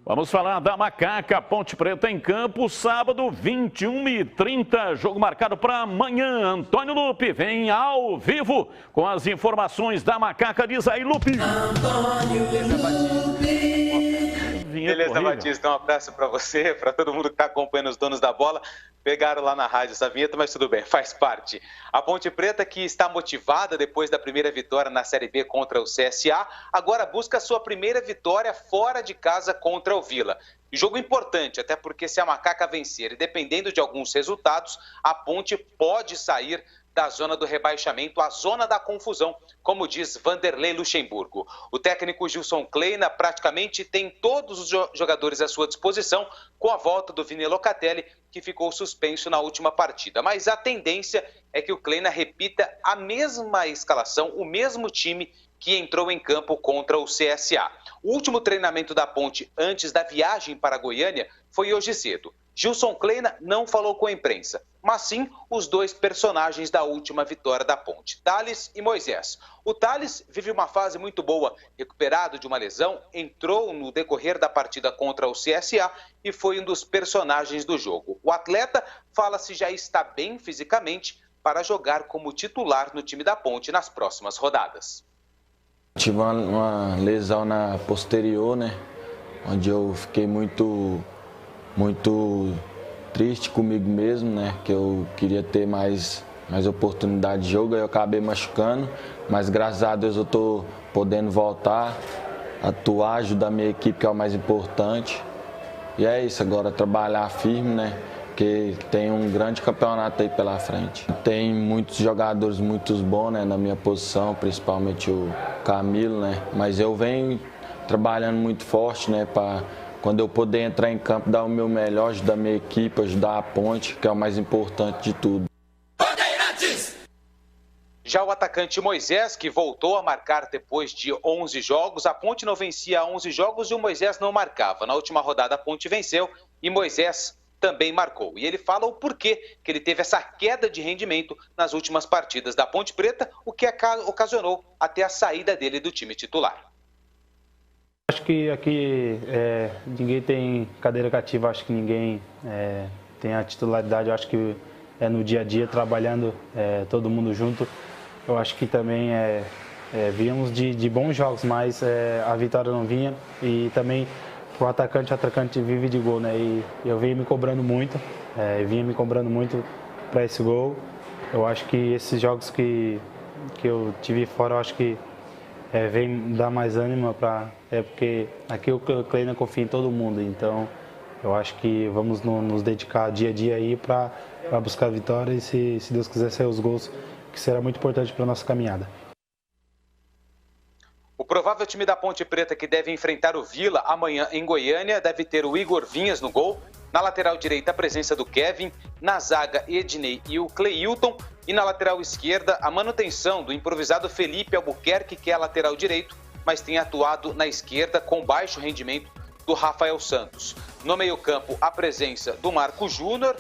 Vamos falar da Macaca, Ponte Preta em campo, sábado, 21h30, jogo marcado para amanhã. Antônio Lupe vem ao vivo com as informações da Macaca. Diz aí, Lupe. Beleza, Batista, um abraço para você, para todo mundo que está acompanhando os donos da bola. Pegaram lá na rádio essa vinheta, mas tudo bem, faz parte. A Ponte Preta, que está motivada depois da primeira vitória na Série B contra o CSA, agora busca a sua primeira vitória fora de casa contra o Vila. Jogo importante, até porque se a Macaca vencer e dependendo de alguns resultados, a Ponte pode sair da zona do rebaixamento, a zona da confusão, como diz Vanderlei Luxemburgo. O técnico Gilson Kleina praticamente tem todos os jogadores à sua disposição, com a volta do Vini Locatelli, que ficou suspenso na última partida. Mas a tendência é que o Kleina repita a mesma escalação, o mesmo time que entrou em campo contra o CSA. O último treinamento da Ponte antes da viagem para Goiânia foi hoje cedo. Gilson Kleina não falou com a imprensa, mas sim os dois personagens da última vitória da Ponte, Thales e Moisés. O Thales vive uma fase muito boa, recuperado de uma lesão, entrou no decorrer da partida contra o CSA e foi um dos personagens do jogo. O atleta fala se já está bem fisicamente para jogar como titular no time da Ponte nas próximas rodadas. Tive uma lesão na posterior, né, onde eu fiquei muito triste comigo mesmo, né? Que eu queria ter mais oportunidade de jogo, aí eu acabei machucando, mas graças a Deus eu tô podendo voltar, atuar, ajudar a minha equipe, que é o mais importante. E é isso, agora trabalhar firme, né? Porque tem um grande campeonato aí pela frente. Tem muitos jogadores muito bons, né, na minha posição, principalmente o Camilo, né? Mas eu venho trabalhando muito forte, né, para quando eu puder entrar em campo, dar o meu melhor, ajudar a minha equipe, ajudar a Ponte, que é o mais importante de tudo. Já o atacante Moisés, que voltou a marcar depois de 11 jogos, a Ponte não vencia há 11 jogos e o Moisés não marcava. Na última rodada a Ponte venceu e Moisés também marcou. E ele fala o porquê que ele teve essa queda de rendimento nas últimas partidas da Ponte Preta, o que ocasionou até a saída dele do time titular. Acho que aqui ninguém tem cadeira cativa, acho que ninguém tem a titularidade, acho que é no dia a dia, trabalhando todo mundo junto. Eu acho que também víamos de bons jogos, mas a vitória não vinha e também o atacante vive de gol, né? E eu vinha me cobrando muito para esse gol. Eu acho que esses jogos que eu tive fora, eu acho que vem dar mais ânimo porque aqui o Kleina confia em todo mundo, então eu acho que vamos nos dedicar dia a dia aí para buscar a vitória e se Deus quiser sair os gols, que será muito importante para a nossa caminhada. O provável time da Ponte Preta que deve enfrentar o Vila amanhã em Goiânia deve ter o Igor Vinhas no gol, na lateral direita a presença do Kevin, na zaga Ednei e o Cleilton, e na lateral esquerda a manutenção do improvisado Felipe Albuquerque, que é lateral direito, mas tem atuado na esquerda com baixo rendimento do Rafael Santos. No meio-campo a presença do Marco Júnior,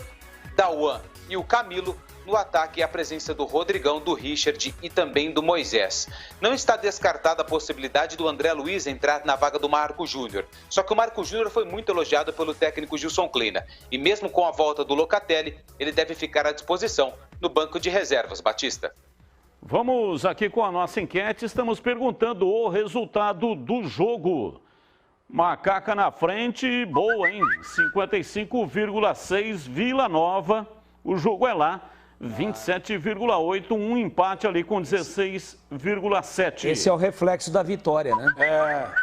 Dauan e o Camilo. No ataque, a presença do Rodrigão, do Richard e também do Moisés. Não está descartada a possibilidade do André Luiz entrar na vaga do Marco Júnior. Só que o Marco Júnior foi muito elogiado pelo técnico Gilson Kleina. E mesmo com a volta do Locatelli, ele deve ficar à disposição no banco de reservas. Batista. Vamos aqui com a nossa enquete. Estamos perguntando o resultado do jogo. Macaca na frente, boa, hein? 55,6, Vila Nova. O jogo é lá. 27,8, um empate ali com 16,7. Esse é o reflexo da vitória, né?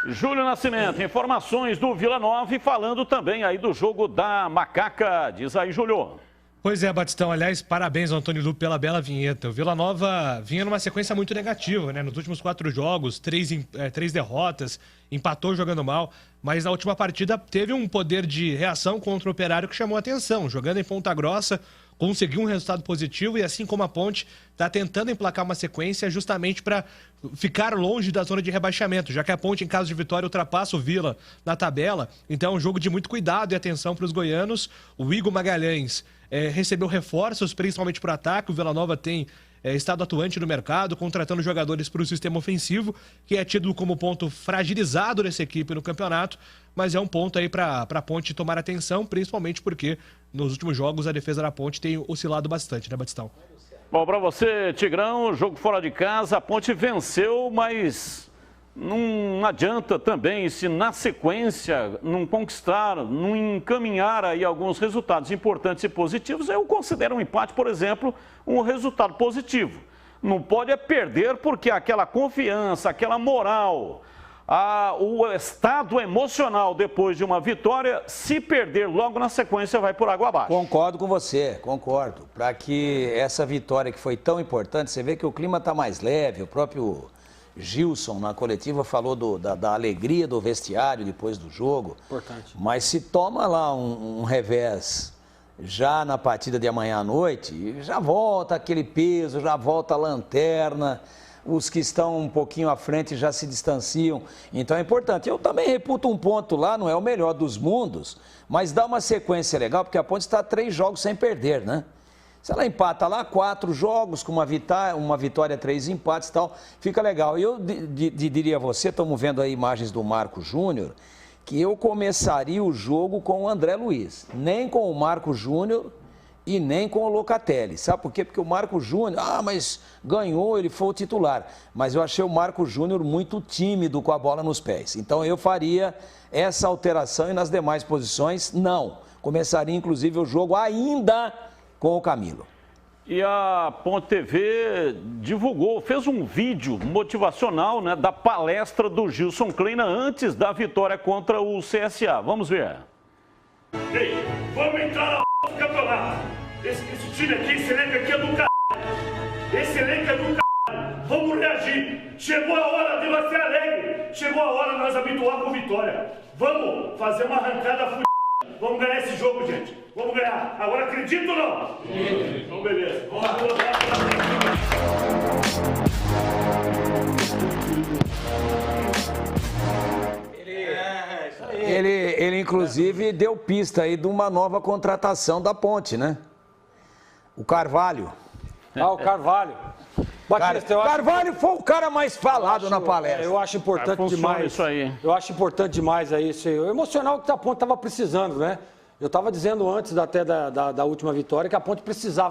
Júlio Nascimento, informações do Vila Nova e falando também aí do jogo da Macaca. Diz aí, Júlio. Pois é, Batistão. Aliás, parabéns ao Antônio Lupe pela bela vinheta. O Vila Nova vinha numa sequência muito negativa, né? Nos últimos 4 jogos, 3 derrotas, empatou jogando mal, mas na última partida teve um poder de reação contra o Operário que chamou a atenção. Jogando em Ponta Grossa, conseguiu um resultado positivo e, assim como a Ponte, está tentando emplacar uma sequência justamente para ficar longe da zona de rebaixamento, já que a Ponte, em caso de vitória, ultrapassa o Vila na tabela. Então é um jogo de muito cuidado e atenção para os goianos. O Igor Magalhães recebeu reforços, principalmente para o ataque. O Vila Nova tem estado atuante no mercado, contratando jogadores para o sistema ofensivo, que é tido como ponto fragilizado dessa equipe no campeonato, mas é um ponto aí para a Ponte tomar atenção, principalmente porque nos últimos jogos a defesa da Ponte tem oscilado bastante, né, Batistão? Bom, para você, Tigrão, jogo fora de casa, a Ponte venceu, mas não adianta também se na sequência não conquistar, não encaminhar aí alguns resultados importantes e positivos. Eu considero um empate, por exemplo, um resultado positivo. Não pode é perder porque aquela confiança, aquela moral, o estado emocional depois de uma vitória, se perder logo na sequência, vai por água abaixo. Concordo com você, concordo. Para que essa vitória que foi tão importante, você vê que o clima está mais leve, o próprio Gilson na coletiva falou da alegria do vestiário depois do jogo. Importante. Mas se toma lá um revés já na partida de amanhã à noite, já volta aquele peso, já volta a lanterna. Os que estão um pouquinho à frente já se distanciam, então é importante. Eu também reputo um ponto lá, não é o melhor dos mundos, mas dá uma sequência legal, porque a Ponte está 3 jogos sem perder, né? Se ela empata lá 4 jogos com uma vitória, 3 empates e tal, fica legal. E eu diria a você, estamos vendo aí imagens do Marco Júnior, que eu começaria o jogo com o André Luiz, nem com o Marco Júnior e nem com o Locatelli. Sabe por quê? Porque o Marco Júnior, mas ganhou, ele foi o titular. Mas eu achei o Marco Júnior muito tímido com a bola nos pés. Então eu faria essa alteração e nas demais posições, não. Começaria inclusive o jogo ainda com o Camilo. E a Ponte TV divulgou, fez um vídeo motivacional, né, da palestra do Gilson Kleina antes da vitória contra o CSA. Vamos ver. Ei, vamos entrar na campeonato. Esse time aqui, esse elenco aqui é do c****. Esse elenco é do c****. Vamos reagir. Chegou a hora de nós ser alegre. Chegou a hora de nós habituar com vitória. Vamos fazer uma arrancada f***. Vamos ganhar esse jogo, gente. Vamos ganhar. Agora acredito ou não? Sim. Então beleza. Vamos lá. Ele inclusive deu pista aí de uma nova contratação da Ponte, né? O Carvalho. O Carvalho. Batista, Carvalho foi o cara mais falado na palestra. Eu acho importante demais. Isso aí. Eu acho importante demais aí o emocional que a Ponte estava precisando, né? Eu estava dizendo antes até da última vitória que a Ponte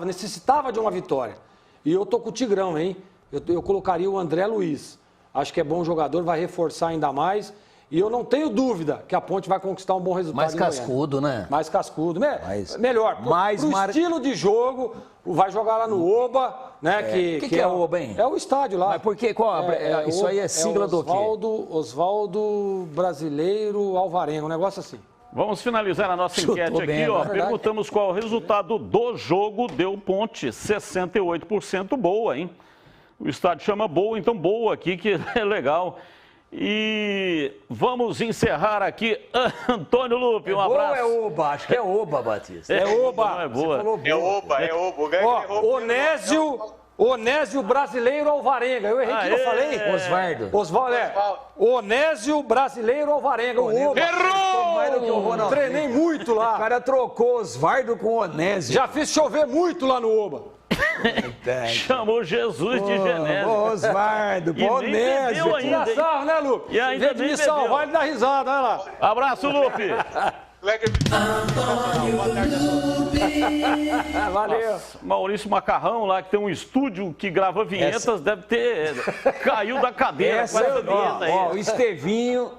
necessitava de uma vitória. E eu tô com o Tigrão, hein? Eu colocaria o André Luiz. Acho que é bom jogador, vai reforçar ainda mais. E eu não tenho dúvida que a Ponte vai conquistar um bom resultado. Mais cascudo, né? Mais cascudo, né? Melhor. Pro estilo de jogo, vai jogar lá no Oba, né? O que é o Oba, hein? É o estádio lá. Mas por quê? Isso aí é sigla do quê? Oswaldo Brasileiro Alvarenga, um negócio assim. Vamos finalizar a nossa enquete aqui, ó. Perguntamos qual o resultado do jogo deu Ponte. 68% boa, hein? O estádio chama Boa, então Boa aqui, que é legal. E vamos encerrar aqui. Antônio Lupe, um abraço. É Oba, acho que é Oba, Batista. É Oba. Não é boa. É Oba. Onésio Brasileiro Alvarenga. Eu errei o que eu falei? Osvaldo. Onésio Brasileiro Alvarenga. Errou! Treinei muito lá. O cara trocou Osvaldo com Onésio. Já fiz chover muito lá no Oba. Chamou Jesus de Genésio. Osvaldo, Onésio. Tira sarro, né, Lupe? E ainda de me salvar, ele dá risada, olha lá. Abraço, Lupe. Valeu. Nossa, Maurício Macarrão lá, que tem um estúdio que grava vinhetas, deve ter... Caiu da cadeira. O Estevinho,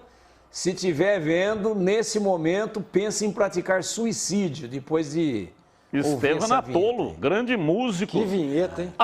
se estiver vendo, nesse momento, pensa em praticar suicídio depois de... Estevam Natolo, grande músico. Que vinheta, hein?